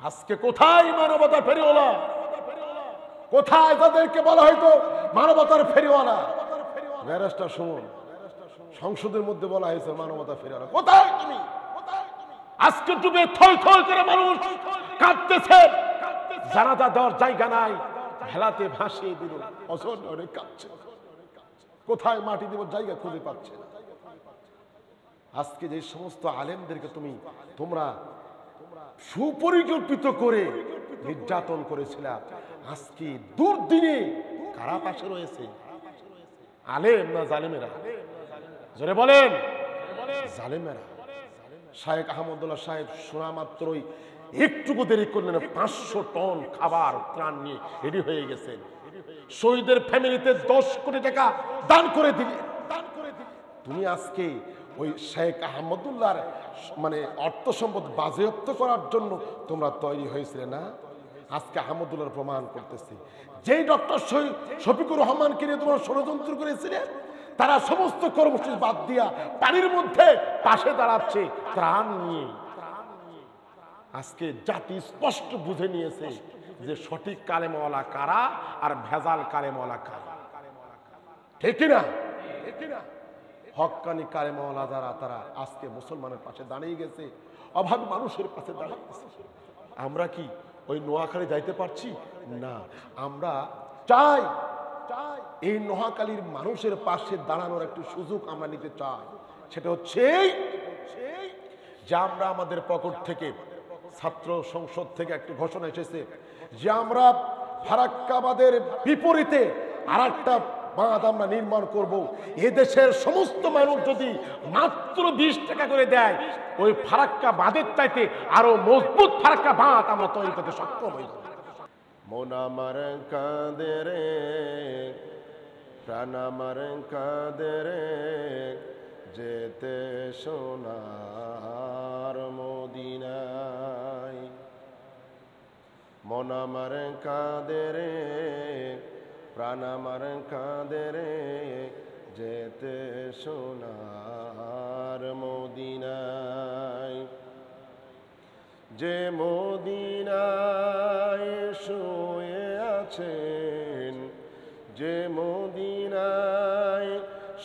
আজকে কোথায় মানবতার ফেরিওয়ালা? কোথায় তাদেরকে বলা হয়তো মানবতার ফেরিওয়ালা? ব্যারিস্টার সুমন, সংসদের মধ্যে বলা হয়েছে মানবতার ফেরিওয়ালা। কোথায় তুমি? আজকে ডুবে থই থই করে মানুষ কাঁদতেছে, জানাজা দেওয়ার জায়গা নাই, ভেলাতে ভাসিয়ে দিল, অসন অনেক কাঁদছে। কোথায় মাটি দেওয়ার জায়গা খুঁজে পাচ্ছে না। আজকে যে সমস্ত আলেমদেরকে তোমরা সুপরিকল্পিত করে নির্যাতন করেছিলাম, আজকে দুর্দিনে কারা পাশে রয়েছে? আলেম না জালেমেরা? জোরে বলেন। জালেমেরা। শায়েখ আহমদুল্লাহ সাহেব শোনা মাত্রই একটুকু দেরি করলেন 500 টন খাবার ত্রাণ নিয়ে রেডি হয়ে গেছেন। শহীদের ফ্যামিলিতে 10 কোটি টাকা দান করে দিলেন। তুমি আজকে ওই শেখ আহমদুল্লাহর অর্থ সম্পদ বাজেয়াপ্ত করার জন্য তোমরা তৈরি হয়েছিলে না? আজকে আহমদুল্লাহর প্রমাণ করতেছি, যেই ডক্টর শফিকুর রহমানকে নিয়ে তোমরা ষড়যন্ত্র করেছিলে, তারা সমস্ত কর্মসূচি বাদ দিয়া পানির মধ্যে পাশে দাঁড়াচ্ছে ত্রাণ নিয়ে। আজকে জাতি স্পষ্ট বুঝে নিয়েছে যে সঠিক কালেমাওয়ালা কারা আর ভেজাল কালেমাওয়ালা কারা। ঠিক না? হক্কানি কালেমাওয়ালা যারা, তারা আজকে মুসলমানের পাশে দাঁড়িয়ে গেছে, অভাবী মানুষের পাশে দাঁড়াচ্ছে। আমরা কি ওই নোয়াখালী যাইতে পারছি না? আমরা চাই এই নোয়াখালীর মানুষের পাশে দাঁড়ানোর একটু সুযোগ আমরা নিতে চাই। সেটা হচ্ছে যে আমরা আমাদের পকেট থেকে, ছাত্র সংসদ থেকে একটি ঘোষণা এসেছে যে আমরা ফারাক্কাবাদের বিপরীতে আর একটা বাঁধ আমরা নির্মাণ করব। এদেশের সমস্ত মানুষ যদি মাত্র 20 টাকা করে দেয়, ওই ফারাক্কা বাঁধের চাইতে আরো মজবুত ফারাক্কা বাঁধ আমরা তৈরি করতে সক্ষম হই। মন আমার কাঁদে রে, প্রাণ আমার কাঁদে রে, যেতে সোনার মদিনায়। মন আমার কাঁদে রে, প্রাণ আমার কাঁদে রে, যেতে সোনার মদিনায়। যে মদিনায় শুয়ে আছেন, যে মদিনায়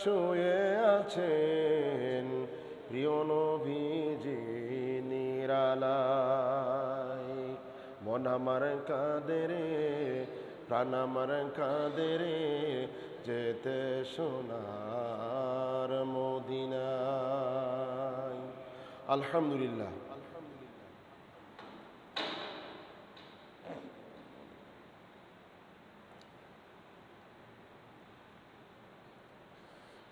শুয়ে আছেন প্রিয় নবীজি নিরালায়। মন আমার কাঁদে রে, প্রাণ আমার কাঁদে রে, যেতে সোনার মদিনায়। আলহামদুলিল্লাহ।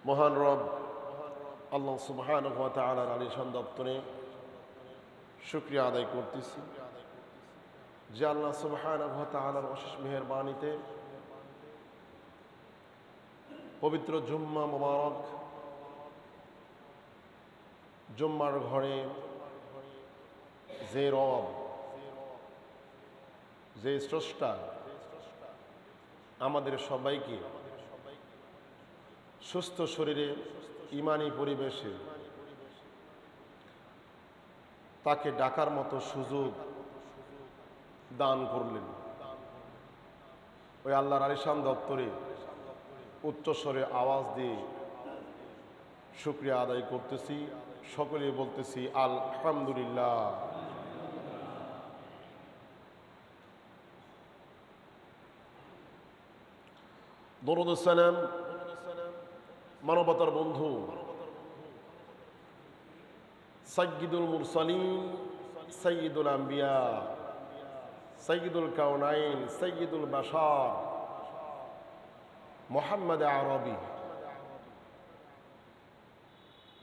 মহান রব আল্লাহ সুবহানাহু ওয়া তাআলার আলিশান দপ্তরে শুকরিয়া আদায় করতেছি যে আল্লাহ সুবহানাহু ওয়া তাআলার অশেষ মেহেরবানিতে পবিত্র জুম্মা মুবারক, জুম্মার ঘরে যে রব, যে স্রষ্টা আমাদের সবাইকে সুস্থ শরীরে ঈমানী পরিবেশে তাকে ডাকার মতো সুযোগ দান করলেন, ওই আল্লাহর আলিশান দপ্তরে উচ্চস্বরে আওয়াজ দিয়ে শুকরিয়া আদায় করতেছি। সকলে বলতেছি আলহামদুলিল্লাহ। দরুদ ও সালাম মানবতার বন্ধু সাইয়্যিদুল মুরসালিন, সাইয়্যিদুল আম্বিয়া, সাইয়্যিদুল কাউনাইন, সাইয়্যিদুল বাশার মুহাম্মদ আরবি,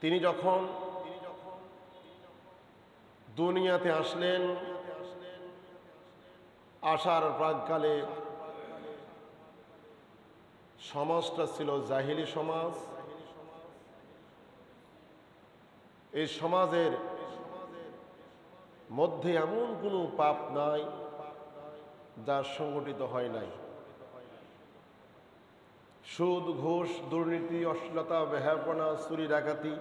তিনি যখন দুনিয়াতে আসলেন, আসার প্রাককালে সমাজটা ছিল জাহিলি সমাজ। এই সমাজের মধ্যে এমন কোনো পাপ নাই যা সংগঠিত হয় নাই। সুদ, ঘুষ, দুর্নীতি, অশ্লীলতা, বেহায়াপনা, চুরি, ডাকাতি,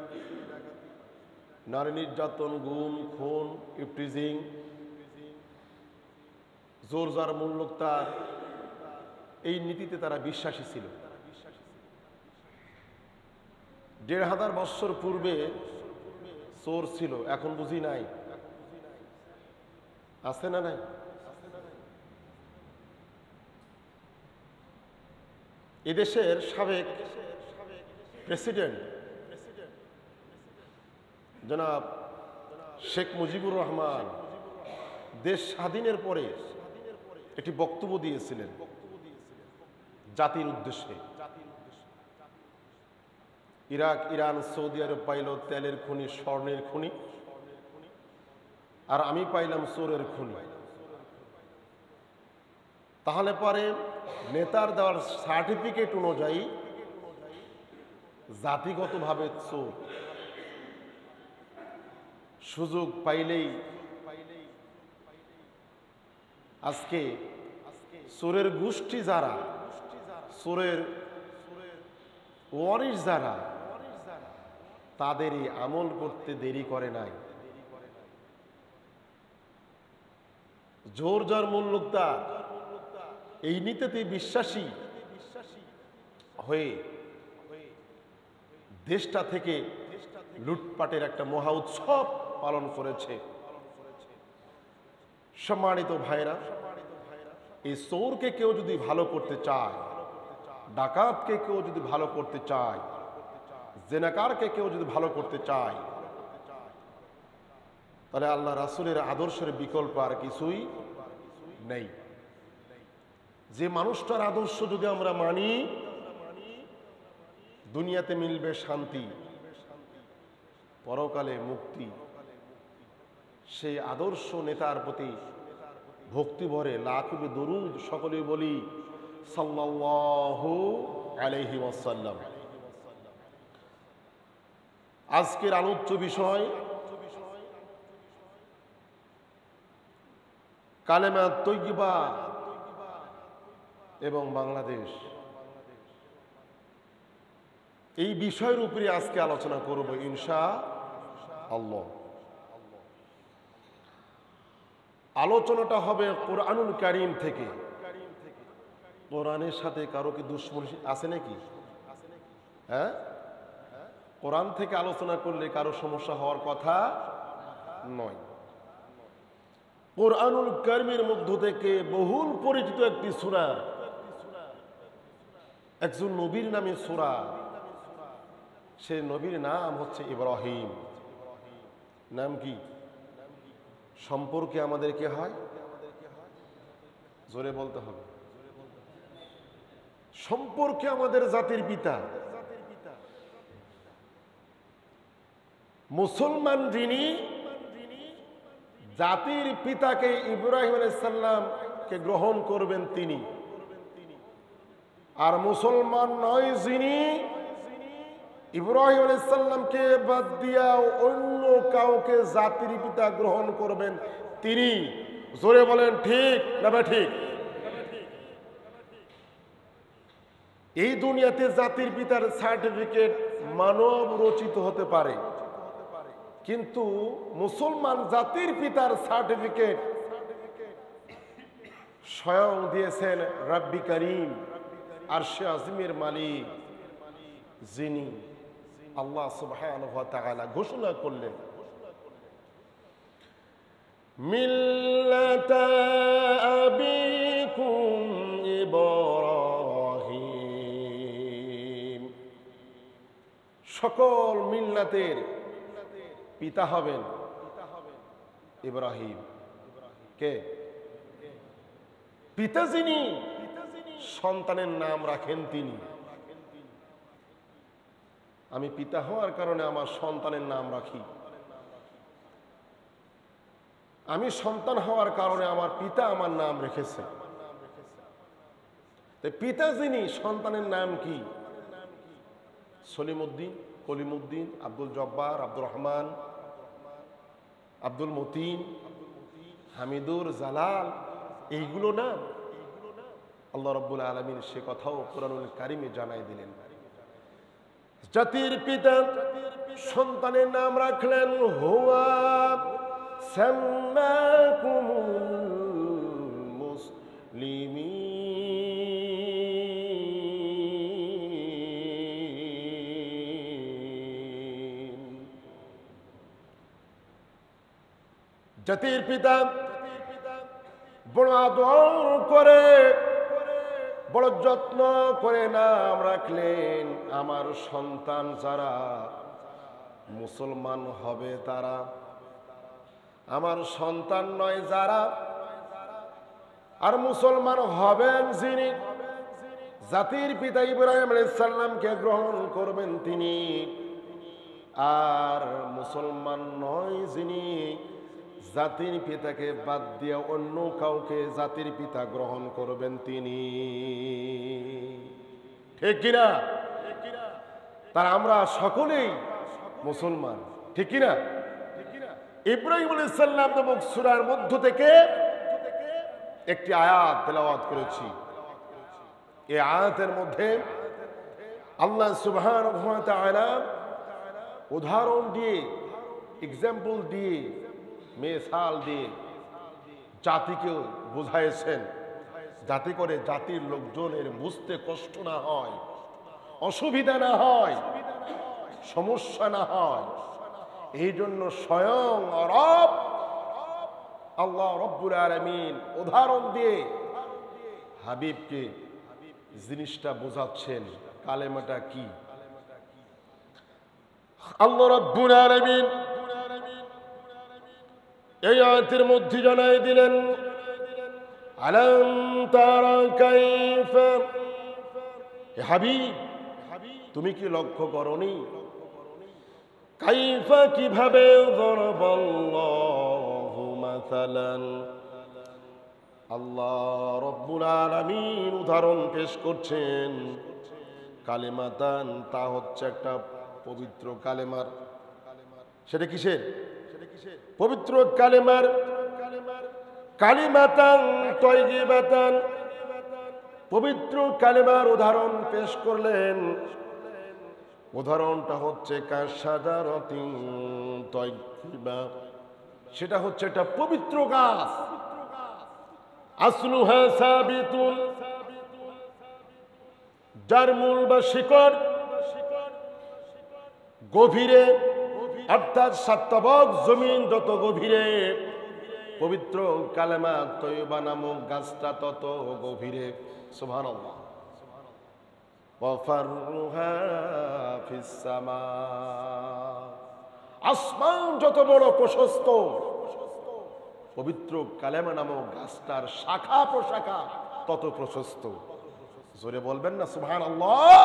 নারী নির্যাতন, গুম, খুন, ইফটিজিং, জোর যার মুল্লুক তার, এই নীতিতে তারা বিশ্বাসী ছিল। ১,৫০০ বৎসর পূর্বে চোর ছিল, এখন বুঝি নাই, আছে না নাই? এদেশের সাবেক প্রেসিডেন্ট জনাব শেখ মুজিবুর রহমান দেশ স্বাধীনের পরে একটি বক্তব্য দিয়েছিলেন জাতির উদ্দেশ্যে। ইরাক, ইরান, সৌদি আরব পাইল তেলের খনি, স্বর্ণের খনি, আর আমি পাইলাম চোরের খনি। তাহলে পরে নেতার দেওয়ার সার্টিফিকেট অনুযায়ী জাতিগতভাবে চোর, সুযোগ পাইলেই আজকে চোরের গোষ্ঠী যারা, চোরের ওয়ারিশ যারা, তাদেরই আমল করতে দেরি করে নাই। জোর যার মুল্লুক তার, এই নীতিতে বিশ্বাসী হয়ে দেশটা থেকে লুটপাটের একটা মহা উৎসব পালন করেছে। সম্মানিত ভাইরা, এই চোরকে কেউ যদি ভালো করতে চায়, ডাকাতকে কেউ যদি ভালো করতে চায়, জেনাকারকে কেউ যদি ভালো করতে চায়, তাহলে আল্লাহ রাসূলের আদর্শের বিকল্প আর কিছুই নেই। যে মানুষটার আদর্শ যদি আমরা মানি, দুনিয়াতে মিলবে শান্তি, পরকালে মুক্তি। সেই আদর্শ নেতার প্রতি ভক্তি ভরে লাখবে দরুদ সকলে বলি সাল্লাল্লাহু আলাইহি ওয়াসাল্লাম। আজকের আলোচ্য বিষয় কালেমা তৈয়্যিবা এবং বাংলাদেশ। এই বিষয়ের উপরে আজকে আলোচনা করব ইনশাআল্লাহ। আলোচনাটা হবে কোরআনুল কারীম থেকে। কোরআনের সাথে কারো কি দুশ্মনী আছে নাকি? হ্যাঁ, কোরআন থেকে আলোচনা করলে কারো সমস্যা হওয়ার কথা নয়। কোরআনুল কারীমের মধ্য থেকে বহুল পরিচিত একটি সূরা, একজন নবীর নামে সূরা। সে নবীর নাম হচ্ছে ইব্রাহিম। নাম কি? সম্পর্কে আমাদের কে হয়? জোরে বলতে হবে। সম্পর্কে আমাদের জাতির পিতা। মুসলমান যিনি, জাতির পিতাকে ইব্রাহিম আলাইহিস সালামকে গ্রহণ করবেন তিনি। আর মুসলমান নয় যিনি ইব্রাহিম আলাইহিস সালামকে বাদ দিয়া অন্য কাউকে জাতির পিতা গ্রহণ করবেন তিনি। জোরে বলেন ঠিক না ঠিক? এই দুনিয়াতে জাতির পিতার সার্টিফিকেট মানব রচিত হতে পারে, কিন্তু মুসলমান জাতির পিতার সার্টিফিকেট স্বয়ং দিয়েছেন রাব্বি কারীম, আরশে আজিমের মালিক, যিনি আল্লাহ সুবহানাহু ওয়া তাআলা ঘোষণা করলেন মিল্লাতা আবিকুম ইব্রাহিম। সকল মিল্লাতের পিতা হবেন ইব্রাহিম। কে? পিতা যিনি, সন্তানের নাম রাখেন তিনি। আমি পিতা হওয়ার কারণে আমার সন্তানের নাম রাখি, আমি সন্তান হওয়ার কারণে আমার পিতা আমার নাম রেখেছে। পিতা যিনি, সন্তানের নাম কি? সলিমউদ্দিন, কলিমউদ্দিন, আব্দুল জব্বার, আব্দুর রহমান, আব্দুল মতিন, হামিদুর, জালাল, এইগুলো নাম আল্লাহ রাব্বুল আলামিন সে কথাও কোরআনুল কারীমে জানাই দিলেন। জাতির পিতা সন্তানের নাম রাখলেন হুয়া সাম্মাকুমুল জাতির পিতা বড় আদর করে, বড় যত্ন করে নাম রাখলেন, আমার সন্তান যারা মুসলমান হবে তারা, আমার সন্তান নয় যারা, আর মুসলমান হবেন যিনি, জাতির পিতা ইব্রাহিম আলাইহিস সালামকে গ্রহণ করবেন তিনি, আর মুসলমান নয় যিনি, জাতির পিতাকে বাদ দিয়ে অন্য কাউকে জাতির পিতা গ্রহণ করবেন তিনি। ঠিক কিনা? তার আমরা সকলেই মুসলমান, ঠিক কিনা? ইব্রাহিম আলাইহিস সালাম নামক সূরার মধ্য থেকে একটি আয়াত তেলাওয়াত করেছি। এই আয়াতের মধ্যে আল্লাহ সুবহানাহু ওয়া তাআলা উদাহরণ দিয়ে, এক্সাম্পল দিয়ে, মিসাল দিয়ে জাতিকে বুঝাইছেন, যাতে করে জাতির লোকজনের বুঝতে কষ্ট না হয়, অসুবিধা না হয়, সমস্যা না হয়। এই জন্য স্বয়ং রব আল্লাহ রব্বুল আলামিন উদাহরণ দিয়ে হাবিবকে জিনিসটা বোঝাচ্ছেন, কালেমাটা কি। আল্লাহ রব্বুল আলামিন এই আয়াতের মধ্যে জানাই দিলেন, আলাম তারা কাইফা, হে হাবিব তুমি কি লক্ষ্য করনি, কাইফা কিভাবে, দরাবাল্লাহু মাসালান, আল্লাহ রব্বুল আলামিন উদাহরণ পেশ করছেন, কালেমাতান, তা হচ্ছে একটা পবিত্র কালেমার। সেটা কিসের? পবিত্র কালেমার। কালিমাতান তয়্যিবাতান, পবিত্র কালেমার উদাহরণ পেশ করলেন। উদাহরণটা হচ্ছে কাশাজারাতিন তয়্যিবা, সেটা হচ্ছে একটা পবিত্র গাছ। আসলুহা সাবিতুন, যার মূল বা শিকড় গভীরে, অর্থাৎ সাতবক জমিন যত গভীরে, পবিত্র কালেমা তয়্যিবা নামক গাছটা তত গভীরে। সুবহানাল্লাহ। ওয়াফারুহা ফিস সামা, আসমান যত বড় প্রশস্ত, পবিত্র কালেমা নামক গাছটার শাখা প্রশাখা তত প্রশস্ত। জোরে বলবেন না সুবহানাল্লাহ।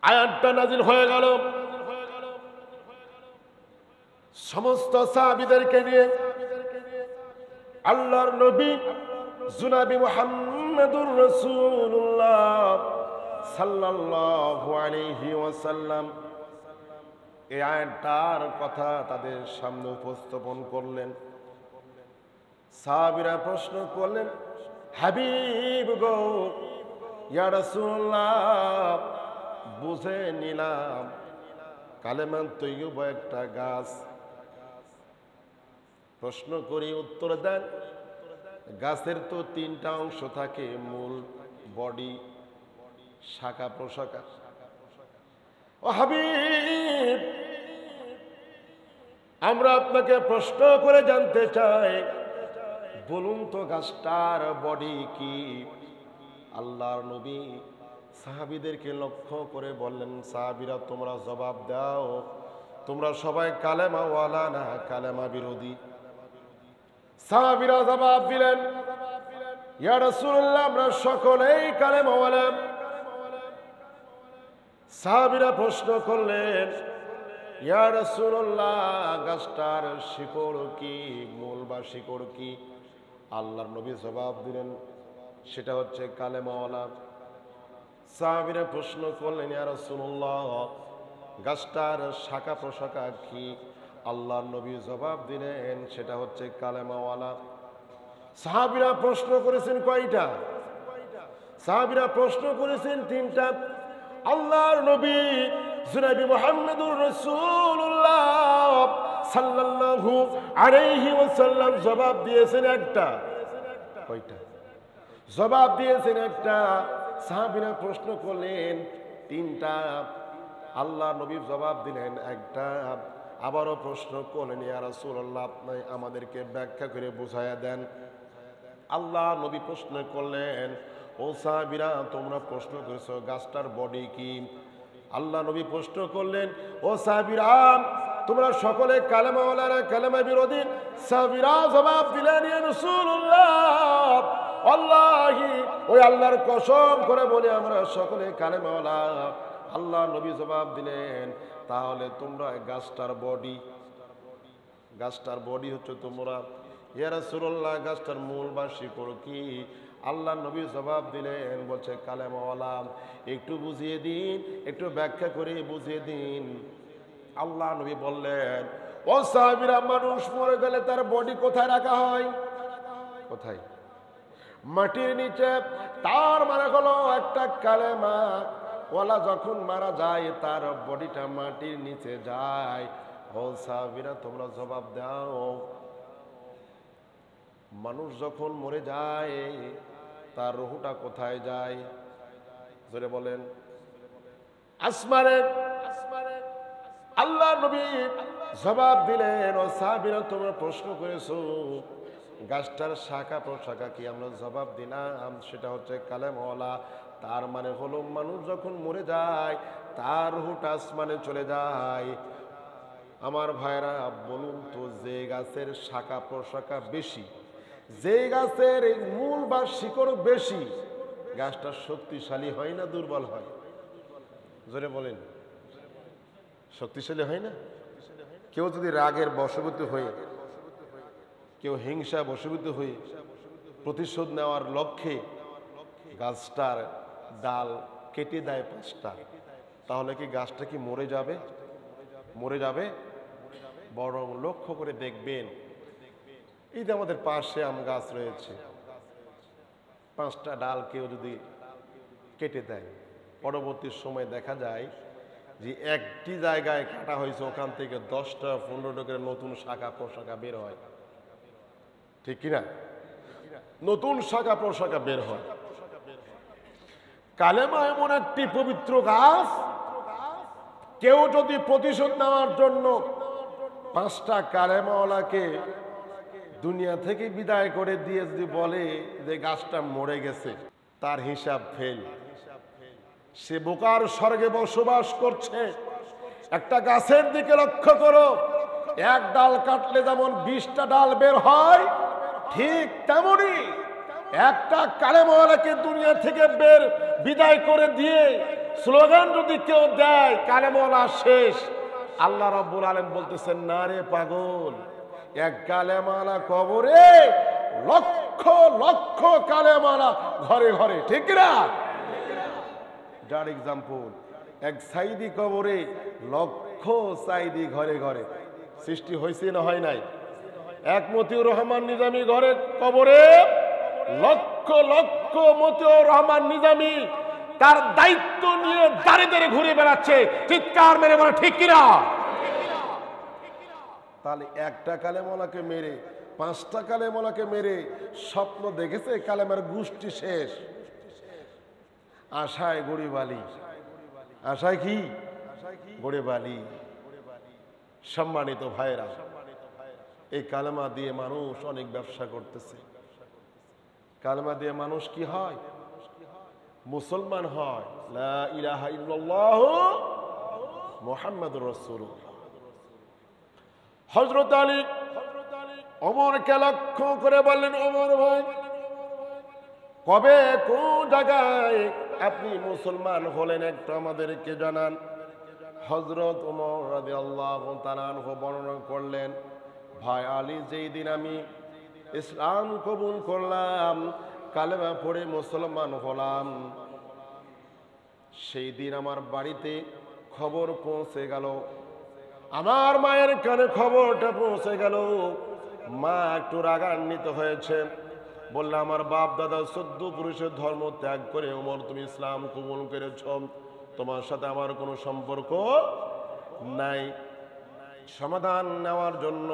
আয়াতটা নাজিল হয়ে গেল সমস্ত সাহাবীদেরকে নিয়ে। আল্লাহর নবী জনাবি মুহাম্মদুর রাসূলুল্লাহ সাল্লাল্লাহু আলাইহি ওয়াসাল্লাম এই আয়াতটার কথা তাদের সামনে উপস্থাপন করলেন। সাহাবীরা প্রশ্ন করলেন, হাবিব গো, ইয়া রাসূলুল্লাহ, বুঝে নিলাম কালেমা তয়্যিবা একটা গাছ, প্রশ্ন করি উত্তর দেন। গাছের তো তিনটা অংশ থাকে, মূল, বডি, শাখা প্রশাখা। ও হাবিব, আমরা আপনাকে প্রশ্ন করে জানতে চাই, বলুন তো গাছটার বডি কি? আল্লাহর নবী সাহাবীদেরকে লক্ষ্য করে বললেন, সাহাবীরা তোমরা জবাব দাও, তোমরা সবাই কালেমা ওয়ালা না কালেমা বিরোধী? সাহাবীরা জবাব দিলেন, ইয়া রাসূলুল্লাহ, আমরা সকলেই কালেমা ওয়ালা। সাহাবীরা প্রশ্ন করলেন, ইয়া রাসূলুল্লাহ, গাছটার শিকড় কি, মূল বা শিকড় কি? আল্লাহর নবী জবাব দিলেন, সেটা হচ্ছে কালেমা ওয়ালা। সাহাবীরা প্রশ্ন করলেন, ইয়া রাসূলুল্লাহ, গাছটার শাখা প্রশাখা কি? আল্লাহর নবী জবাব দিলেন, সেটা হচ্ছে কালেমা ওয়ালা। সাহাবীরা প্রশ্ন করেছেন কয়টা? সাহাবীরা প্রশ্ন করেছেন তিনটা। আল্লাহর নবী জনাবি মুহাম্মদুর রাসূলুল্লাহ সাল্লাল্লাহু আলাইহি ওয়াসাল্লাম জবাব দিয়েছেন একটা। কয়টা? জবাব দিয়েছেন একটা। সাহাবীরা প্রশ্ন করলেন তিনটা। আল্লাহ নবী জবাব দিলেন একটা, আবারও প্রশ্ন করলেন, ইয়া রাসূলুল্লাহ আপনি আমাদেরকে ব্যাখ্যা করে বুঝাইয়া দেন। আল্লাহ নবী প্রশ্ন করলেন, ও সাহাবীরা তোমরা প্রশ্ন করেছো গাছটার বডি কি? আল্লাহ নবী প্রশ্ন করলেন, ও সাহাবীরা তোমরা সকলে কালেমাওয়ালারা কালেমা বিরোধী? সাহাবীরা জবাব দিলেন, ইয়া রাসূলুল্লাহ আল্লাহি, ওই আল্লাহর কসম করে বলে আমরা সকলে কালেমাওয়ালা। আল্লাহ নবী জবাব দিলেন, তাহলে তোমরা গাছটার বডি হচ্ছে তোমরা। ইয়া রাসূলুল্লাহ গাছটার মূল বা শিকড় কি? আল্লাহ নবী জবাব দিলেন, বলছে কালেমাওয়ালা একটু বুঝিয়ে দিন, একটু ব্যাখ্যা করে বুঝিয়ে দিন। আল্লাহ নবী বললেন, ও সাহাবীরা মানুষ মরে গেলে তার বডি কোথায় রাখা হয়? কোথায়? মাটির নিচে। তার মানে হলো একটা কালেমা ওয়ালা যখন মারা যায় তার বডিটা মাটির নিচে যায়। ও সাহাবীরা তোমরা জবাব দাও, মানুষ যখন মরে যায় তার রূহটা কোথায় যায়? জোরে বলেন। আসমানে। আল্লাহ নবী জবাব দিলেন, ও সাহাবীরা তোমরা প্রশ্ন করেছো গাছটার শাখা প্রশাখা কি? আমরা জবাব দিলাম সেটা হচ্ছে কালেমাওয়ালা। তার মানে হলো মানুষ যখন মরে যায় তার রূহটা আসমানে চলে যায়। আমার ভাইরা বলুন তো, যে গাছের শাখা প্রশাখা বেশি, যে গাছের মূল বা শিকড় বেশি, গাছটা শক্তিশালী হয় না দুর্বল হয়? জোরে বলেন। শক্তিশালী হয় না? কেউ যদি রাগের বশবর্তী হয়ে, কেউ হিংসা বশবর্তী হয়ে প্রতিশোধ নেওয়ার লক্ষ্যে গাছটার ডাল কেটে দেয় 5টা, তাহলে কি গাছটা কি মরে যাবে? মরে যাবে? বরং লক্ষ্য করে দেখবেন, এই যে আমাদের পাশে আম গাছ রয়েছে, 5টা ডাল কেউ যদি কেটে দেয়, পরবর্তী সময় দেখা যায় যে একটি জায়গায় কাটা হয়েছে, ওখান থেকে 10টা 15টা করে নতুন শাখা প্রশাখা বের হয়। ঠিক কিনা? নতুন শাখা প্রশাখা বের হয়। কালেমা এমন একটি পবিত্র গাছ, কেউ যদি প্রতিশোধ নেওয়ার জন্য 5টা কালেমাওয়ালাকে দুনিয়া থেকে বিদায় করে দিয়ে যদি বলে যে গাছটা মরে গেছে, তার হিসাব ফেল। সে বোকার স্বর্গে বসবাস করছে। একটা গাছের দিকে লক্ষ্য করো, এক ডাল কাটলে যেমন 20টা ডাল বের হয়, ঠিক তেমনি একটা কালেমাওয়ালাকে দুনিয়া থেকে বিদায় করে দিয়ে স্লোগান যদি কেউ দেয় কালেমাওয়ালা শেষ, আল্লাহ রাব্বুল আলামিন বলতেছেন, না রে পাগল, এক কালেমাওয়ালা কবরে লক্ষ লক্ষ কালেমাওয়ালা ঘরে ঘরে। ঠিক না? যার এক্সাম্পল, এক সাইদি কবরে লক্ষ সাইদি ঘরে ঘরে। সৃষ্টি হয়েছে না হয় নাই? এক মতিউর রহমান নিজামী ঘরে কবরে লক্ষ লক্ষ মতিউর রহমান নিজামী তার দায়িত্ব নিয়ে দাঁড়ে দাঁড়ে ঘুরে বেড়াচ্ছে। চিৎকার মেরে বলে ঠিক কিনা? তাহলে একটা কালেমাওয়ালাকে মেরে, 5টা কালেমাওয়ালাকে মেরে স্বপ্ন দেখেছে কালেমার গোষ্ঠী শেষ। আশায় গড়িবালি। আশায় কি? গড়িবালি। সম্মানিত ভাইরা, এই কালেমা দিয়ে মানুষ অনেক ব্যবসা করতেছে। কালেমা দিয়ে মানুষ কি হয়? মুসলমান হয়। লা ইলাহা ইল্লাল্লাহ মুহাম্মাদুর রাসূলুল্লাহ। হযরত আলী ওমরকে লক্ষ্য করে বললেন, ওমর ভাই, কবে কোন জায়গায় আপনি মুসলমান হলেন একটু আমাদেরকে জানান। হযরত ওমর রাদিয়াল্লাহু তাআলা আনহু বর্ণনা করলেন, ভাই আলী, যেই দিন আমি ইসলাম কবুল করলাম, কালেমা পড়ে মুসলমান হলাম, সেই দিন আমার বাড়িতে খবর পৌঁছে গেল, আমার মায়ের কানে খবরটা পৌঁছে গেল। মা একটু রাগান্বিত হয়েছে, বললে, আমার বাপ দাদা 14 পুরুষের ধর্ম ত্যাগ করে ওমর তুমি ইসলাম কবুল করেছ, তোমার সাথে আমার কোনো সম্পর্ক নাই। সমাধান নেওয়ার জন্য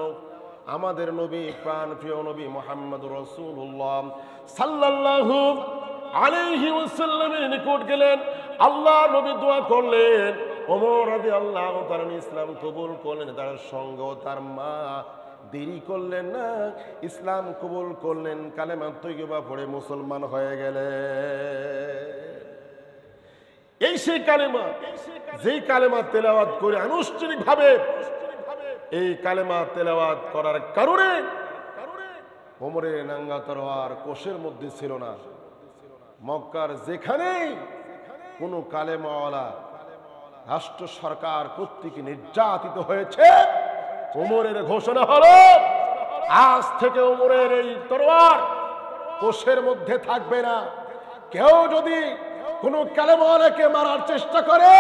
আমাদের নবী, প্রাণ প্রিয় নবী মুহাম্মদুর রাসূলুল্লাহ সাল্লাল্লাহু আলাইহি ওয়াসাল্লামের নিকট গেলেন। আল্লাহ নবী দোয়া করলেন, ওমর রাদিয়াল্লাহু তাআলা ইসলাম কবুল করলেন, তার সঙ্গে তার মা দেরি করলেন না, ইসলাম কবুল করলেন, কালেমা তৈয়বা পড়ে মুসলমান হয়ে গেলেন। এই সেই কালেমা, যেই কালেমা তেলাওয়াত করে আনুষ্ঠানিকভাবে, এই কালেমা তেলাওয়াত করার কারণে ওমরের নাঙ্গা তরোয়ার কোষের মধ্যে ছিল না। মক্কার যেখানেই কোনো কালেমাওয়ালা রাষ্ট্র সরকার কর্তৃক নির্যাতিত হয়েছে, ওমরের ঘোষণা হলো আজ থেকে ওমরের এই তরোয়ার কোষের মধ্যে থাকবে না। কেউ যদি কোনো কালেমাওয়ালাকে মারার চেষ্টা করে,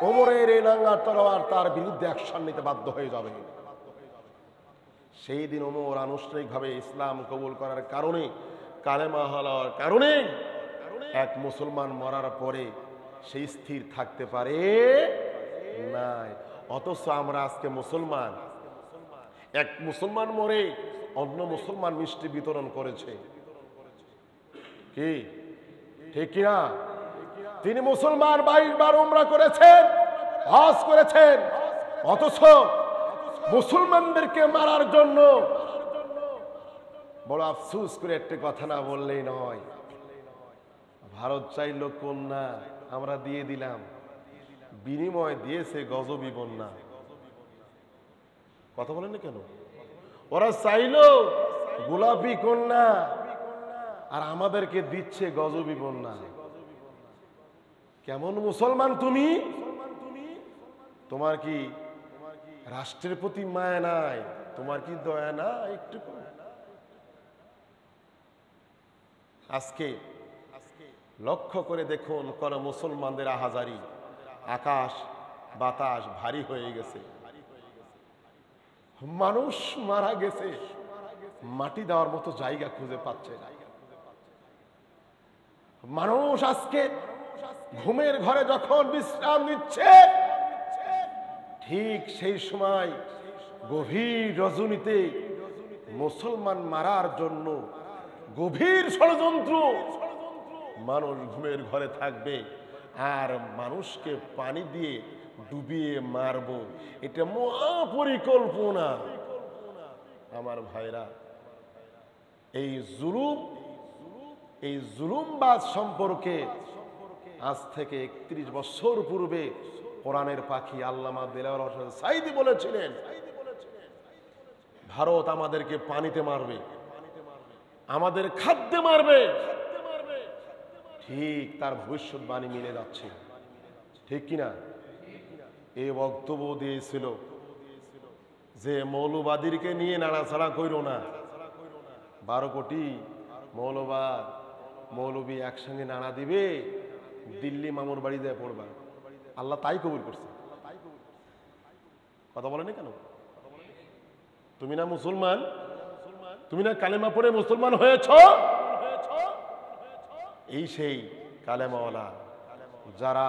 ওমরের এই নাঙ্গা তরোয়ার তার বিরুদ্ধে অ্যাকশন নিতে বাধ্য হয়ে যাবে। সেই দিন ওমর আনুষ্ঠানিকভাবে ইসলাম কবুল করার কারণে, কালেমা হওয়ার কারণে এক মুসলমান মরার পরে সেই স্থির থাকতে পারে নাই। অথচ আমরা আজকে মুসলমান, এক মুসলমান মরে অন্য মুসলমান মিষ্টি বিতরণ করেছে, কি ঠিক কিনা? তিনি মুসলমান 22 বার উমরা করেছেন, হজ করেছেন, অথচ মুসলমানদেরকে মারার জন্য বড় আফসোস করে একটি কথা না বললেই নয়। ভারত চাইল কন্যা, আমরা দিয়ে দিলাম, বিনিময় দিয়েছে গজবি বন্যা। কথা বলেন না কেন? ওরা চাইল গোলাপি কন্যা আর আমাদেরকে দিচ্ছে গজবি বন্যা। কেমন মুসলমান তুমি? তোমার কি রাষ্ট্রের প্রতি মায়া নাই? তোমার কি দয়া না একটু? আজকে লক্ষ্য করে দেখুন, কোন মুসলমানদের আহাজারি, আকাশ বাতাস ভারী হয়ে গেছে, মানুষ মারা গেছে, মাটি দেওয়ার মতো জায়গা খুঁজে পাচ্ছে না। মানুষ আজকে ঘুমের ঘরে যখন বিশ্রাম নিচ্ছে, ঠিক সেই সময় গভীর রজনীতে মুসলমান মারার জন্য গভীর ষড়যন্ত্র। মানুষ ঘুমের ঘরে থাকবে আর মানুষকে পানি দিয়ে ডুবিয়ে মারবো, এটা মহাপরিকল্পনা। আমার ভাইরা, এই জুলুমবাজ সম্পর্কে আজ থেকে 31 বছর পূর্বে কোরআনের পাখি আল্লামা দেলাওয়ার হোসেন সাঈদী বলেছিলেন, ভারত আমাদেরকে পানিতে মারবে, আমাদের খাদ্যে মারবে। ঠিক তার ভবিষ্যৎবাণী মিলে যাচ্ছে, ঠিক কিনা? এই বক্তব্য দিয়েছিল যে মৌলবাদীকে নিয়ে নাড়াচাড়া কইরো না। 12 কোটি মৌলবী একসঙ্গে নাড়া দিবে, দিল্লি মামুর বাড়ি দিয়ে পড়বা। আল্লাহ তাই কবুল করছে। কথা বলেনি কেন? তুমি না মুসলমান? তুমি না কালেমা পড়ে মুসলমান হয়েছ? এই সেই কালেমাওয়ালা যারা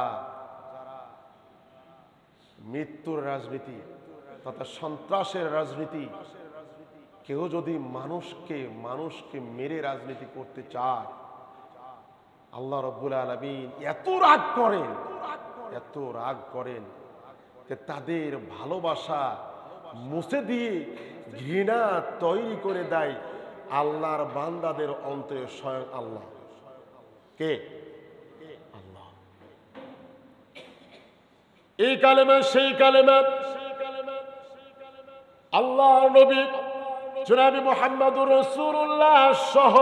মৃত্যুর রাজনীতি তথা সন্ত্রাসের রাজনীতি, কেউ যদি মানুষকে মেরে রাজনীতি করতে চায়, আল্লাহ রাব্বুল আলামিন এত রাগ করেন যে তাদের ভালোবাসা মুছে দিয়ে ঘৃণা তৈরি করে দেয় আল্লাহর বান্দাদের অন্তরে। স্বয়ং আল্লাহ কে? আল্লাহ। এই কালেমা সেই কালেমা আল্লাহর নবী জনাবে মুহাম্মদুর রাসূলুল্লাহ সহ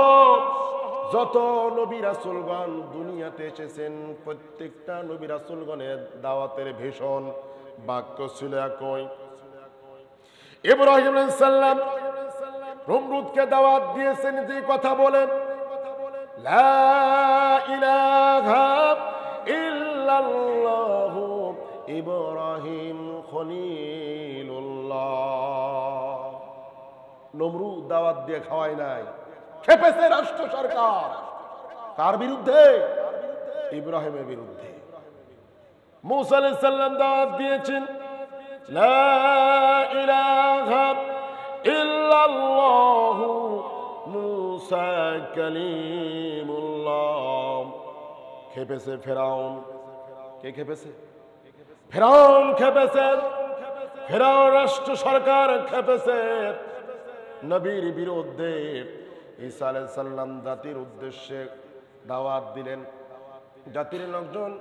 যত নবী রাসূলগণ দুনিয়াতে এসেছেন, প্রত্যেকটা নবী রাসূলগণের দাওয়াতের ভীষণ বাক্য ছিল একই। ইব্রাহিম আলাইহিস সালাম নমরুদকে দাওয়াত দিয়েছেন, যে কথা বলেন লা ইলাহা ইল্লাল্লাহ ইব্রাহিম খলিলুল্লাহ। নমরুদ দাওয়াত দিয়ে খাওয়ায় নাই, খেপেছে রাষ্ট্র সরকার। কার বিরুদ্ধে? ইব্রাহিমের বিরুদ্ধে। মুসা আলাইহিস সালাম দাওয়াত দিয়েছেন লা ইলাহা ইল্লাল্লাহ মুসা কালিমুল্লাহ। খেপেছে ফেরাউন। কে খেপেছে? ফেরাউন খেপেছে, ফেরাউন রাষ্ট্র সরকার খেপেছে নবীর বিরুদ্ধে। ঈসা আলাইহিস সালাম জাতির উদ্দেশ্যে দাওয়াত দিলেন, জাতির লোকজন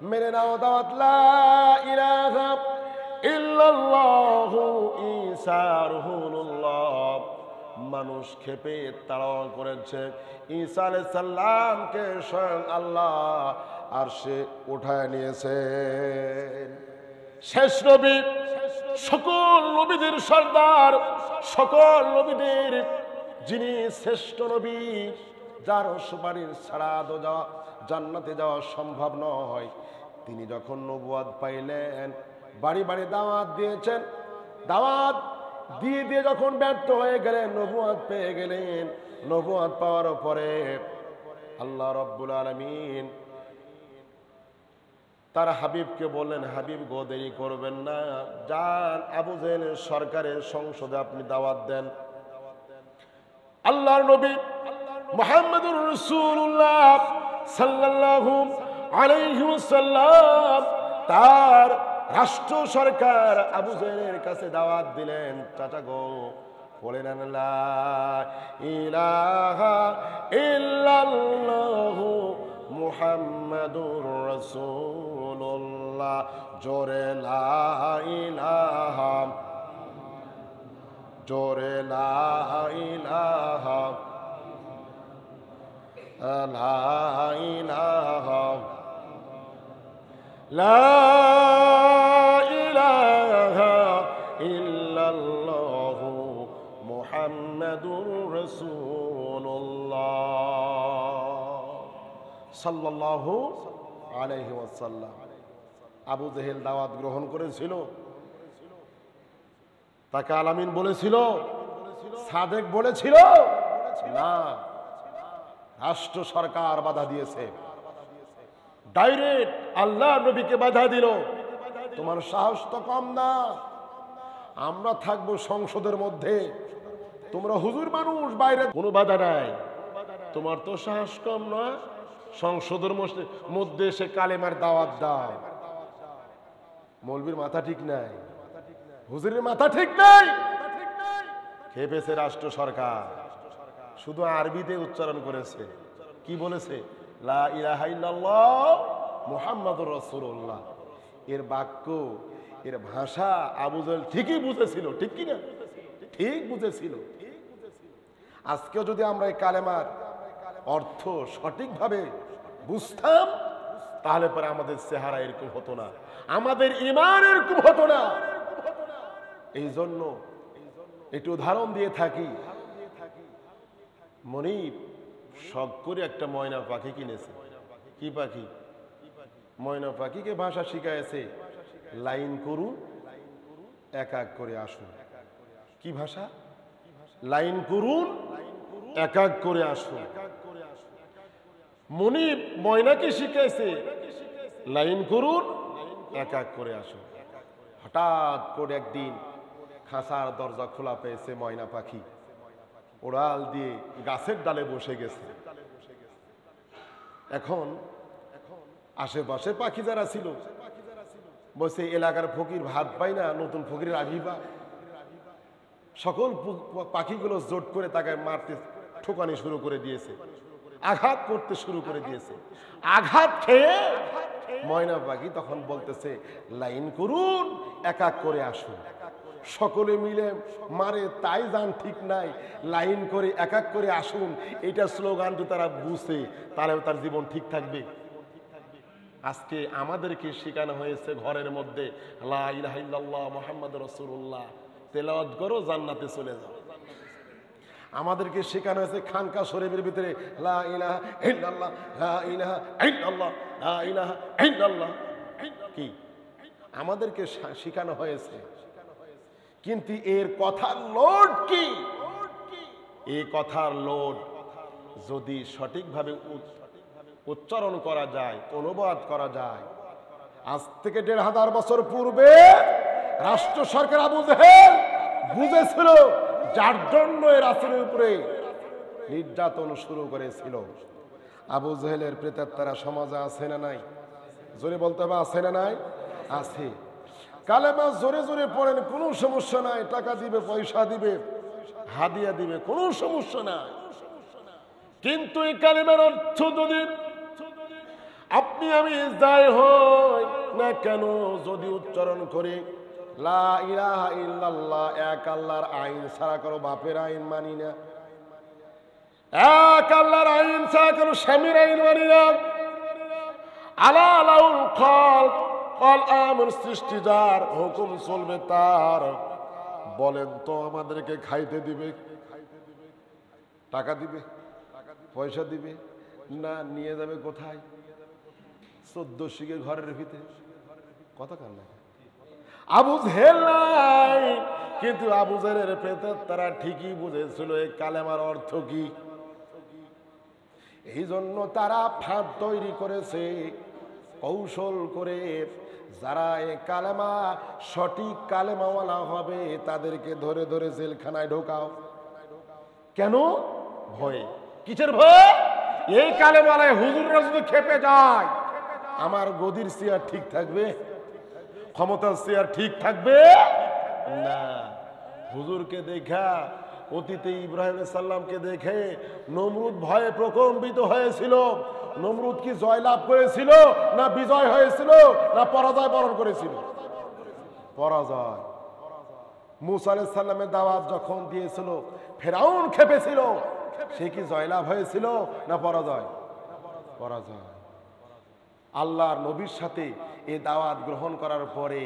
মেনে নাও দাওয়াত, লা ইলাহা ইল্লাল্লাহু ঈসা রাসূলুল্লাহ। মানুষ খেপে তাড়াহুড়ো করেছে, ঈসা আলাইহিস সালামকে স্বয়ং আল্লাহ আরশে উঠায় নিয়েছেন। শেষ নবী, সকল নবীদের সর্দার, সকল নবীদের যিনি শ্রেষ্ঠ নবী, যার সুপারিশ ছাড়া তো যাওয়া জান্নাতে যাওয়া সম্ভব নয়, তিনি যখন নবুয়ত পাইলেন বাড়ি বাড়ি দাওয়াত দিয়েছেন। দাওয়াত দিয়ে দিয়ে যখন ব্যর্থ হয়ে গেলেন, নবুয়ত পেয়ে গেলেন, নবুয়ত পাওয়ার পরে আল্লাহ রাব্বুল আলামিন তার হাবিবকে বললেন, হাবিব গো দেরি করবেন না, যান আবু জেহেলের সরকারের সংসদে আপনি দাওয়াত দেন। আল্লাহর নবী মুহাম্মদুর রাসূলুল্লাহ সাল্লাল্লাহু আলাইহি ওয়াসাল্লাম তার রাষ্ট্র সরকার আবু জেহেলের কাছে দাওয়াত দিলেন, চাচা গো বলেন লা ইলাহা ইল্লাল্লাহু মুহাম্মাদুর রাসূলুল্লাহ। জোরে লা ইলাহা, জোরে লা ইলাহা, লা ইলাহা, লা ইলাহা ইল্লাল্লাহু মুহাম্মাদুর রাসূলুল্লাহ সাল্লাল্লাহু আলাইহি ওয়াসাল্লাম। আবু জেহেল দাওয়াত গ্রহণ করেছিল, তাকে আলামিন বলেছিল, সাদেক বলেছিল না, রাষ্ট্র সরকার বাধা দিয়েছে, ডাইরেক্ট আল্লাহ নবীকে বাধা দিল। তোমার সাহস তো কম না, আমরা থাকবো সংসদের মধ্যে, তোমরা হুজুর মানুষ, বাইরে কোনো বাধা নাই, তোমার তো সাহস কম না, সংসদের মধ্যে এসে কালেমার দাওয়াত দাও। মৌলবীর মাথা ঠিক নাই, হুজুরের মাথা ঠিক নাই, খেপেছে রাষ্ট্র সরকার, শুধু আরবিতে উচ্চারণ করেছে, কি বলেছে? লা ইলাহা ইল্লাল্লাহ মুহাম্মাদুর রাসূলুল্লাহ। এর বাক্য, এর ভাষা আবু জেহেল ঠিকই বুঝেছিল, ঠিক কি না? ঠিক বুঝেছিল। আজকেও যদি আমরা এই কালেমার অর্থ সঠিকভাবে বুঝতাম, তাহলে পরে আমাদের চেহারা এরকম হতো না, আমাদের ঈমান এরকম হতো না। এই জন্য একটু উদাহরণ দিয়ে থাকি। মনিব শখ করে একটা ময়না পাখি কিনেছে। কি পাখি? ময়না পাখিকে ভাষা শিখাইছে, লাইন করুন এক এক করে আসুন। কি ভাষা? লাইন করুন এক এক করে আসুন। মনিব ময়নাকে শিখাইছে, লাইন করুন এক এক করে আসুন। হঠাৎ করে একদিন খাঁচার দরজা খোলা পেয়েছে ময়না পাখি, ওড়াল দিয়ে গাছের ডালে বসে গেছে। এখন আশেপাশে পাখি যারা ছিল বলছে, এলাকার ফকির ভাত পাই না, নতুন ফকিরের আবির্ভাব। সকল পাখিগুলো জোট করে তাকে মারতে ঠোকানি শুরু করে দিয়েছে, আঘাত করতে শুরু করে দিয়েছে। আঘাত খেয়ে ময়না পাখি তখন বলতেছে, লাইন করুন এক এক করে আসুন। সকলে মিলে মারে তাই যান ঠিক নাই, লাইন করে এক এক করে আসুন, এটা স্লোগানটি তারা বুঝে, তাহলে তার জীবন ঠিক থাকবে। আজকে আমাদেরকে শেখানো হয়েছে ঘরের মধ্যে লা ইলাহা ইল্লাল্লাহ মুহাম্মাদুর রাসূলুল্লাহ, তেলাওয়াত করো জান্নাতে চলে যাও। আমাদেরকে শেখানো হয়েছে খানকা শরীফের ভিতরে লা ইলাহা ইল্লাল্লাহ, লা ইলাহা ইল্লাল্লাহ, লা ইলাহা ইল্লাল্লাহ। কি আমাদেরকে শেখানো হয়েছে, কিন্তু এর কথার লোড কি? এই কথার লোড যদি সঠিকভাবে উচ্চারণ করা যায়, অনুবাদ করা যায়। আজ থেকে ১৫০০ বছর পূর্বে রাষ্ট্র সরকার আবু জেহেল বুঝেছিল যার জন্য এর রাসূলের উপরে নির্যাতন শুরু করেছিল। আবু জেহেলের প্রেতাত্মারা সমাজে আছে না নাই? জোরে বলতে হবে, আছে না নাই? আছে। কালেমা জোরে জোরে পড়েন, কোনো সমস্যা নাই, টাকা দিবে, পয়সা দিবে, হাদিয়া দিবে, কোনো সমস্যা নাই। কিন্তু এই কালেমার অর্থ যদি আপনি আমি যাই হই না কেন যদি উচ্চারণ করি লা ইলাহা ইল্লাল্লাহ, এক আল্লাহর আইন ছাড়া কারো বাপের আইন মানি না, এক আল্লাহর আইন ছাড়া কারো স্বামীর আইন মানি না, আলা লাউল খালক ওয়াল আমর, সৃষ্টি যার, হুকুম চলবে তার। বলেন তো আমাদেরকে খাইতে দিবে, টাকা দিবে, পয়সা দিবে না, নিয়ে যাবে কোথায়? 14 শিখে ঘরের ভিতরে। কথা কান না আবু জেহেল নাই, কিন্তু আবু জেহেলের প্রেতাত্মা তারা ঠিকই বুঝেছিল এই কালেমার অর্থ কি। এই জন্য তারা ফাঁদ তৈরি করেছে কৌশল করে, যারা এই কালেমা সঠিক কালেমাওয়ালা হবে তাদেরকে ধরে ধরে জেলখানায় ঢোকাও। কেন? ভয়ে। কিসের ভয়ে? এই কালেমালায় হুজুররা যদি খেপে যায়, আমার গদির চেয়ার ঠিক থাকবে, ক্ষমতার চেয়ার ঠিক থাকবে না। হুজুরকে দেখা, অতীতে ইব্রাহিম সাল্লামকে দেখে নমরুদ ভয়ে প্রকম্পিত হয়েছিল। নমরুদ কি জয়লাভ করেছিল না বিজয় হয়েছিল না পরাজয় বরণ করেছিল? পরাজয়। মুসা আলাইহিস সালামের দাওয়াত যখন দিয়েছিল ফেরাউন খেপেছিল, সে কি জয়লাভ হয়েছিল না পরাজয়? পরাজয়। আল্লাহর নবীর সাথে এই দাওয়াত গ্রহণ করার পরে,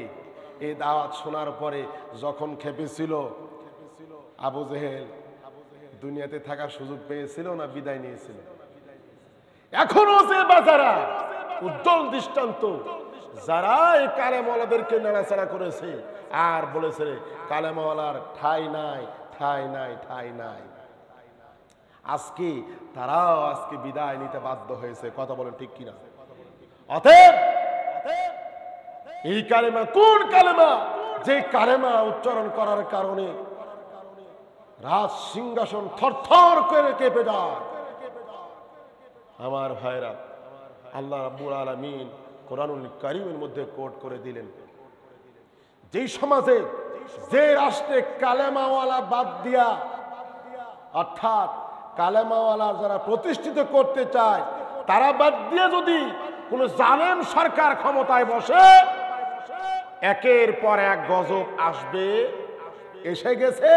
এই দাওয়াত শোনার পরে যখন খেপেছিল, আবু জেহেল দুনিয়াতে থাকার সুযোগ পেয়েছিল না বিদায় নিয়েছিল? এখনো যে বাজারা উজ্জ্বল দৃষ্টান্ত, যারা এই কালেমাওয়ালাদেরকে নাড়াচাড়া করেছে আর বলেছে কালেমাওয়ালার ঠাই নাই, ঠাই নাই, ঠাই নাই, আজকে তারাও আজকে বিদায় নিতে বাধ্য হয়েছে। কথা বলেন ঠিক কিনা? অতএব এই কালেমা কোন কালেমা? যে কালেমা উচ্চারণ করার কারণে রাজ সিংহাসন থরথর করে কেঁপে যায়। আমার ভাইরা, আল্লাহ রাব্বুল আলামিন কোরআনুল কারীমের মধ্যে কোট করে দিলেন, যেই সমাজে, যে রাষ্ট্রে কালেমাওয়ালা বাদ দিয়া, অর্থাৎ কালেমাওয়ালা যারা প্রতিষ্ঠিত করতে চায় তারা বাদ দিয়ে যদি কোন জালেম সরকার ক্ষমতায় বসে, একের পর এক গজব আসবে, এসে গেছে,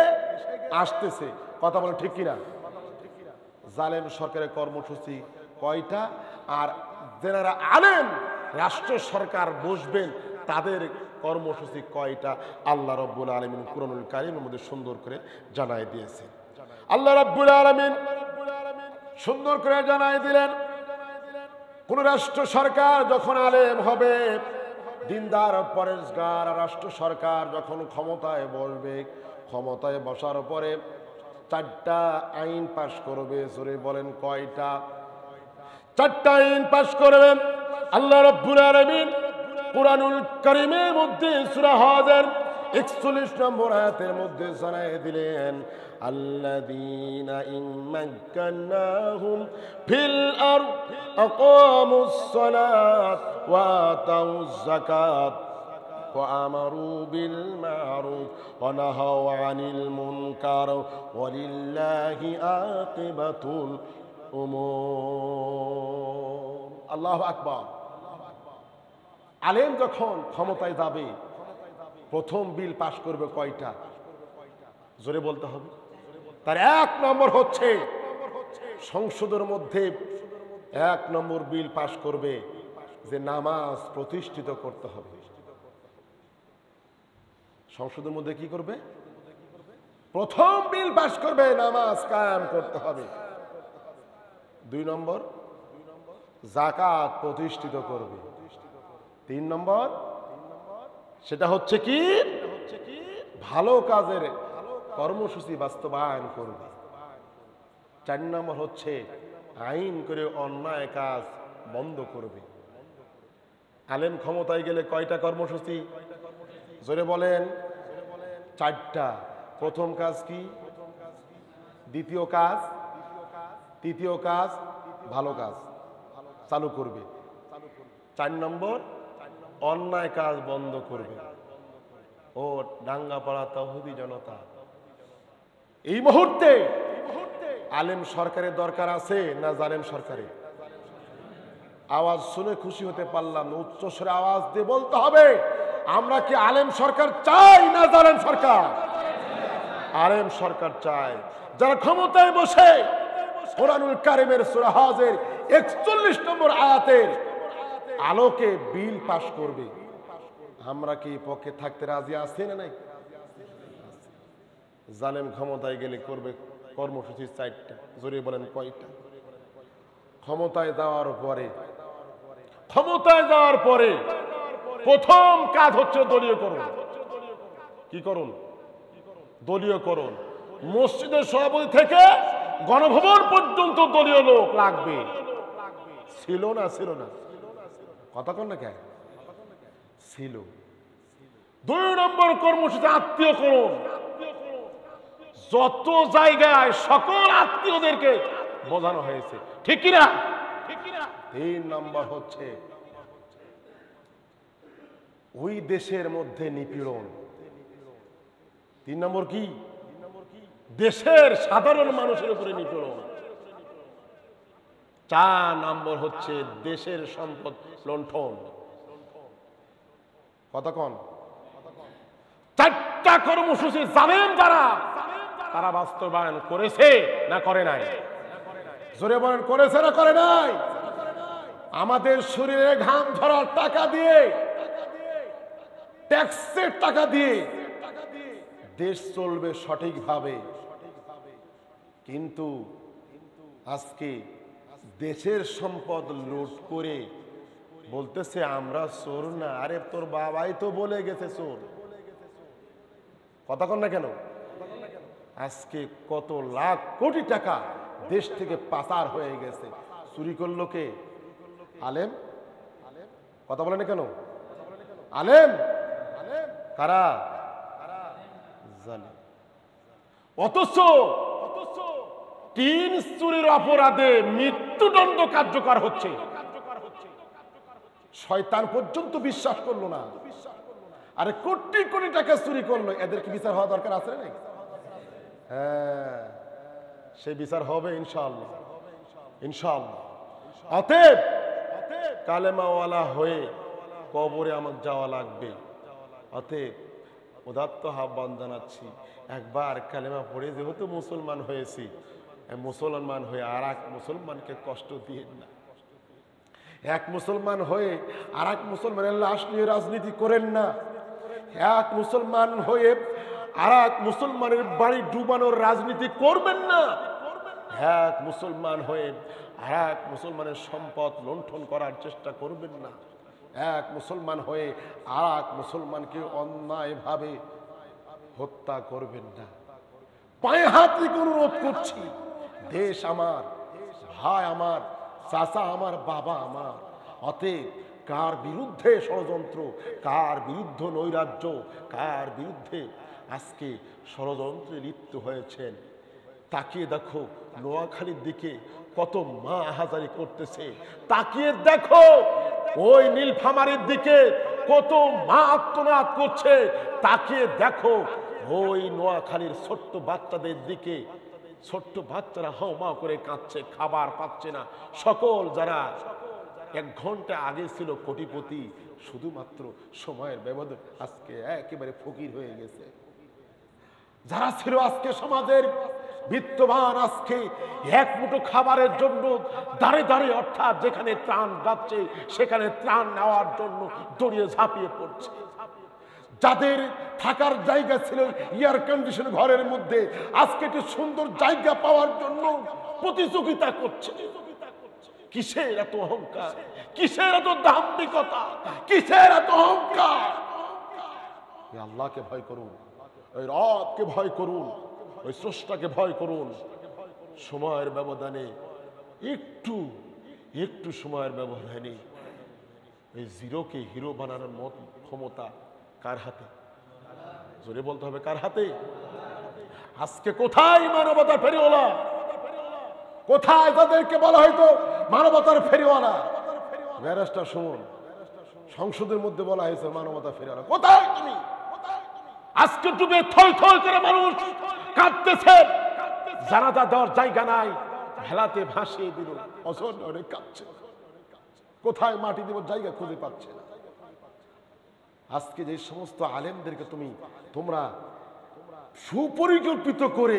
আসতেছে। কথা বলে ঠিক কিনা? জালেম সরকারের কর্মসূচি কয়টা? আর যারা আলেম রাষ্ট্র সরকার বসবেন তাদের কর্মসূচি কয়টা? আল্লাহ রাব্বুল আলামিন কুরআনুল কারীমের মধ্যে সুন্দর করে জানাই দিয়েছে। আল্লাহ রাব্বুল আলামিন সুন্দর করে জানাই দিলেন, কোন রাষ্ট্র সরকার যখন আলেম হবে, দিনদার পরেশগার রাষ্ট্র সরকার যখন ক্ষমতায় বসবে, ক্ষমতায় বসার পরে 4টা আইন পাশ করবে। জোরে বলেন কয়টা? 4টা আইন পাশ করবেন। আল্লাহ রাব্বুল আলামিন কুরআনুল কারীমের মধ্যে সূরা হজের 41 নম্বর আয়াতের মধ্যে জানাই দিলেন, আল্লাযীনা ইম্মাক্কানাহুম ফিল আরদ আকামুস সালাত ওয়া আতাউয যাকাত ওয়া আমারু বিল মা'রুফ ওয়া নাহাউ আনিল মুনকার ওয়ালিল্লাহি আকিবাতুল উমুর। আল্লাহু আকবার। আলেম যখন ক্ষমতায় যাবে প্রথম বিল পাশ করবে কয়টা? জোরে বলতে হবে। তার 1 নম্বর হচ্ছে সংসদের মধ্যে 1 নম্বর বিল পাশ করবে যে নামাজ প্রতিষ্ঠিত করতে হবে। সংসদের মধ্যে কি করবে? প্রথম বিল পাশ করবে নামাজ কায়েম করতে হবে। 2 নম্বর যাকাত প্রতিষ্ঠিত করবে। 3 নম্বর সেটা হচ্ছে কি? ভালো কাজের কর্মসূচি বাস্তবায়ন করবে। 4 নম্বর হচ্ছে আইন করে অন্যায় কাজ বন্ধ করবে। আলেম ক্ষমতায় গেলে কয়টা কর্মসূচি? জোরে বলেন। 4টা। প্রথম কাজ কি? দ্বিতীয় কাজ, তৃতীয় কাজ, ভালো কাজ চালু করবে। 4 নম্বর অন্যায় কাজ বন্ধ করবে। ও ডাঙ্গাপাড়া তৌহিদি জনতা, এই মুহূর্তে আলেম সরকারের দরকার আছে না জালেম সরকারের? আওয়াজ শুনে খুশি হতে পারলাম না, উচ্চস্বরে আওয়াজ দিয়ে বলতে হবে, আমরা কি আলেম সরকার চাই না জালেম সরকার? আলেম সরকার চাই, যারা ক্ষমতায় বসে কোরআনুল কারীমের সূরা হজের ৪১ নম্বর আয়াতের আলোকে বিল পাশ করবে। আমরা কি পক্ষে থাকতে রাজি আছি না নাই? জালেম ক্ষমতায় গেলে করবে কর্মসূচি ৪টা, জোরে বলেন কয়টা? ক্ষমতায় যাওয়ার পরে প্রথম কাজ হচ্ছে দলীয়করণ। কি করুন? দলীয়করণ। মসজিদের সভাপতি থেকে গণভবন পর্যন্ত দলীয় লোক লাগবে। ছিল না? কথা কন না কেন? ছিল। ২ নম্বর কর্মসূচি আত্মীয়করণ। যত জায়গায় সকল আত্মীয়দেরকে বোঝানো হয়েছে, ঠিক কিনা? ৩ নম্বর হচ্ছে ওই দেশের মধ্যে নিপীড়ন। ৩ নম্বর কি? দেশের সাধারণ মানুষের উপরে নিপীড়ন। ৪ নম্বর হচ্ছে দেশের সম্পদ লুণ্ঠন। কতক্ষণ? ৪টা কর্মসূচি জানেন যারা, তারা বাস্তবায়ন করেছে না করে নাই? জোরে বলেন, করেছে না করে নাই? আমাদের শরীরে ঘাম ঝরার টাকা দিয়ে, ট্যাক্সের টাকা দিয়ে দেশ চলবে সঠিকভাবে, কিন্তু আজকে দেশের সম্পদ লুট করে বলতেছে আমরা চোর না। আরে তোর বাবাই তো বলে গেছে চোর। কথা কন না কেন? আজকে কত লাখ কোটি টাকা দেশ থেকে পাচার হয়ে গেছে। চুরি করলো কে? আলেম। কথা বলে না কেন? আলেম। কারা? জালেম। অথচ টিন চুরির অপরাধে মৃত্যুদণ্ড কার্যকর হচ্ছে। শয়তান পর্যন্ত বিশ্বাস করলো না। আরে কোটি কোটি টাকা চুরি করলো, এদের কি বিচার হওয়া দরকার আছে না? হ্যাঁ, সে বিচার হবে ইনশাআল্লাহ, ইনশাআল্লাহ। অতএব কালেমাওয়ালা হয়ে কবরে আমার যাওয়া লাগবে। অতএব উদাত্ত আহ্বান জানাচ্ছি, একবার কালেমা পড়ে যেহেতু মুসলমান হয়েছি, মুসলমান হয়ে আর এক মুসলমানকে কষ্ট দিয়েন না। এক মুসলমান হয়ে আর এক মুসলমানের লাশ নিয়ে রাজনীতি করেন না। এক মুসলমান হয়ে আর এক মুসলমানের বাড়ি ডুবানোর রাজনীতি করবেন না। এক মুসলমান হয়ে আর এক মুসলমানের সম্পদ লুণ্ঠন করার চেষ্টা করবেন না। এক মুসলমান হয়ে আর এক মুসলমানকে অন্যায়ভাবে হত্যা করবেন না। পায়ে হাত রেখে অনুরোধ করছি, দেশ আমার, ভাই আমার, চাচা আমার, বাবা আমার। অতএব কার বিরুদ্ধে ষড়যন্ত্র, কার বিরুদ্ধে নৈরাজ্য, কার বিরুদ্ধে আজকে ষড়যন্ত্রে লিপ্ত হয়েছেন, তাকিয়ে দেখো নোয়াখালীর দিকে কত মা আহাজারি করতেছে। তাকিয়ে দেখো ওই নীলফামারীর দিকে কত মা আত্মনাদ করছে। তাকিয়ে দেখো ওই নোয়াখালীর ছোট্ট বাচ্চাদের দিকে, ছোট্ট বাচ্চারা হাউমাউ করে কাঁদছে, খাবার পাচ্ছে না। সকল যারা 1 ঘন্টা আগে ছিল কোটিপতি, শুধুমাত্র সময়ের ব্যবধানে আজকে একেবারে ফকির হয়ে গেছে। যারা ছিল আজকে সমাজের বিত্তবান, আজকে এক মুঠো খাবারের জন্য দাঁড়ে দাঁড়িয়ে, অর্থাৎ যেখানে ত্রাণ যাচ্ছে সেখানে ত্রাণ নেওয়ার জন্য দড়িয়ে ঝাঁপিয়ে পড়ছে। যাদের থাকার জায়গা ছিল এয়ার কন্ডিশন ঘরের মধ্যে, আজকে একটি সুন্দর জায়গা পাওয়ার জন্য প্রতিযোগিতা করছে। কিসের এত অহংকার? কিসের এত দাম্ভিকতা? কিসের এত অহংকার? আল্লাহকে ভয় করুন, ওই রবকে ভয় করুন, ওই স্রষ্টাকে ভয় করুন। সময়ের ব্যবধানে একটু সময়ের ব্যবধানে এই জিরোকে হিরো বানানোর মত ক্ষমতা কার হাতে? জোরে বলতে হবে, কার হাতে? আজকে কোথায় মানবতার ফেরিওয়ালা? কোথায় তাদেরকে বলা হয়তো মানবতার ফেরিওয়ালা? ব্যারিস্টার শুনুন, সংসদের মধ্যে বলা হয়েছে মানবতা ফিরে আনো। কোথায় তুমি? আজকে ডুবে থই থই করে মানুষ কাঁদতেছে, জানাজা দেওয়ার জায়গা নাই, ভেলাতে ভাসিয়ে দিল, অসন অনেক কাঁদছে, কোথায় মাটি দেওয়ার জায়গা খুঁজে পাচ্ছে না। আজকে যে সমস্ত আলেমদেরকে তোমরা সুপরিকল্পিত করে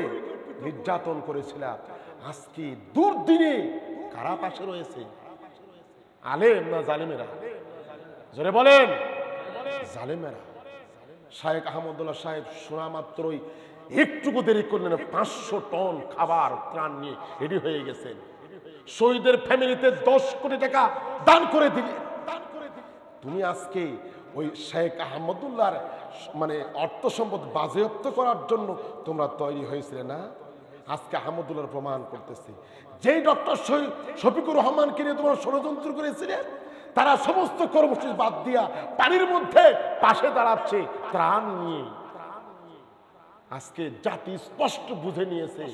নির্যাতন করেছিলাম, আজকে দুর্দিনে কারা পাশে রয়েছে? আলেম না জালেমেরা? জোরে বলেন। জালেমেরা। শায়েখ আহমদুল্লাহ সাহেব শোনা মাত্রই একটুকু দেরি করলেন 500 টন খাবার ত্রাণ নিয়ে রেডি হয়ে গেছেন। শহীদের ফ্যামিলিতে 10 কোটি টাকা দান করে দিলে। তুমি আজকে ওই শেখ আহমদুল্লাহর অর্থ সম্পদ বাজেয়াপ্ত করার জন্য তোমরা তৈরি হয়েছিলে না? আজকে আহমদুল্লাহর প্রমাণ করতেছে, যেই ডক্টর শফিকুর রহমানকে নিয়ে তোমরা ষড়যন্ত্র করেছিলে, তারা সমস্ত কর্মসূচি বাদ দিয়া পানির মধ্যে পাশে দাঁড়াচ্ছে ত্রাণ নিয়ে। আজকে জাতি স্পষ্ট বুঝে নিয়েছে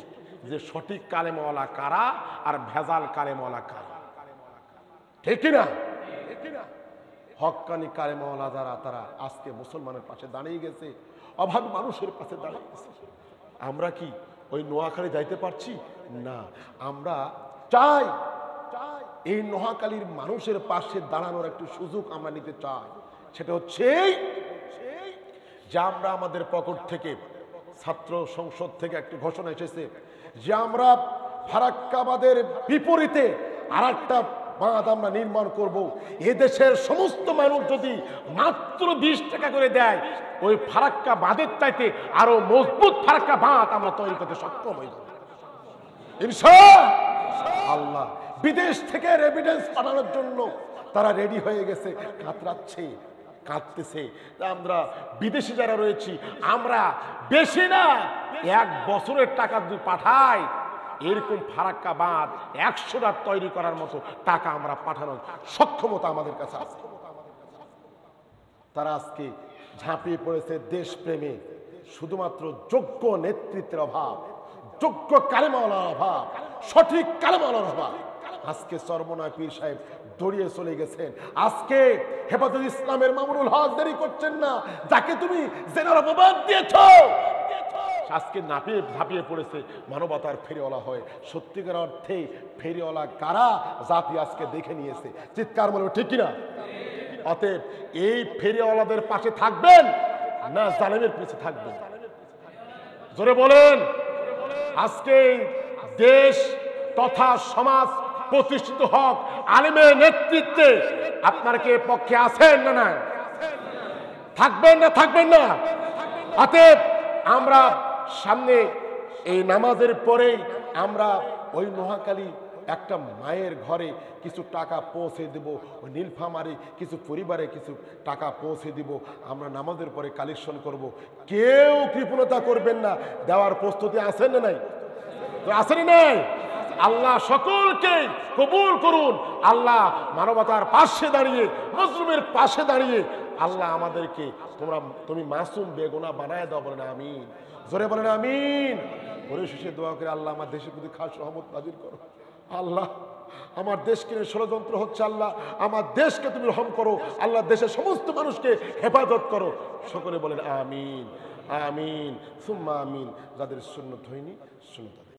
যে সঠিক কালেমাওয়ালা কারা আর ভেজাল কালেমাওয়ালা কারা। ঠিক কিনা? হক্কানি কালেমাওয়ালা যারা, তারা আজকে মুসলমানের পাশে দাঁড়িয়ে গেছে, অভাবী মানুষের পাশে দাঁড়িয়ে গেছে। আমরা কি ওই নোয়াখালী যাইতে পারছি না? আমরা চাই এই নোয়াখালীর মানুষের পাশে দাঁড়ানোর একটু সুযোগ আমরা নিতে চাই। সেটা হচ্ছে যে আমরা আমাদের পকেট থেকে, ছাত্র সংসদ থেকে একটি ঘোষণা এসেছে যে আমরা ফারাক্কাবাদের বিপরীতে আরেকটা বাঁধ আমরা নির্মাণ করব। এদেশের সমস্ত মানুষ যদি মাত্র 20 টাকা করে দেয়, ওই ফারাক্কা বাঁধের চাইতে আরো মজবুত ফারাক্কা বাঁধ আমরা তৈরি করতে সক্ষম হয়ে যাব ইনশাআল্লাহ। বিদেশ থেকে এভিডেন্স পাঠানোর জন্য তারা রেডি হয়ে গেছে, কাতরাচ্ছে, কাঁদতেছে। আমরা বিদেশি যারা রয়েছি, আমরা বেশি না 1 বছরের টাকা যদি পাঠাই, এরকম ফারাক্কা বাঁধ 100টা তৈরি করার মতো টাকা আমরা পাঠানোর সক্ষমতা আমাদের কাছে আছে। তারা আজকে ঝাঁপিয়ে পড়েছে দেশপ্রেমে, শুধুমাত্র যোগ্য নেতৃত্বের অভাব, যোগ্য কালেমাওয়ালার অভাব, সঠিক কালেমাওয়ালার অভাব। আজকে সর্বনয় পীর সাহেব দৌড়িয়ে চলে গেছেন। আজকে হেফাজত ইসলামের মামুনুল হক দেরি করছেন না, যাকে তুমি জেনার অপবাদ দিয়েছ, আজকে ঝাঁপিয়ে পড়েছে মানবতার ফেরিওয়ালা হয়ে। সত্যিকার অর্থে ফেরিওয়ালা কারা জাতি আজকে দেখে নিয়েছে। চিৎকার বলবে ঠিক কিনা? অতএব এই ফেরিওয়ালাদের পাশে থাকবেন না জালেমের পিছে থাকবেন? জোরে বলেন। আজকে দেশ তথা সমাজ প্রতিষ্ঠিত হক আলেমের নেতৃত্বে। আপনার কি পক্ষে আছেন না? না থাকবেন না? থাকবেন না? অতএব আমরা সামনে এই নামাজের পরেই আমরা ওই নোয়াখালী একটা মায়ের ঘরে কিছু টাকা পৌঁছে দেব, ওই নীলফামারী কিছু পরিবারে কিছু টাকা পৌঁছে দিব। আমরা নামাজের পরে কালেকশন করব। কেউ কৃপণতা করবেন না। দেওয়ার প্রস্তুতি আছেন না? নাই? আছেন নাই? আল্লাহ সকলকে কবুল করুন। আল্লাহ মানবতার পাশে দাঁড়িয়ে, মজলুমের পাশে দাঁড়িয়ে আল্লাহ আমাদেরকে তুমি মাসুম বেগুনা বানায় দাও। বলেন আমিন। জোরে বলেন আমিন। পরিশেষে দোয়া করে আল্লাহ আমার দেশের প্রতি খাস রহমত নাজিল করো। আল্লাহ আমার দেশকে ষড়যন্ত্র হচ্ছে, আল্লাহ আমার দেশকে তুমি রহম করো। আল্লাহ দেশের সমস্ত মানুষকে হেফাজত করো। সকলে বলেন আমিন, আমিন, সুম্মা আমিন। যাদের সুন্নত হয়নি সুন্নত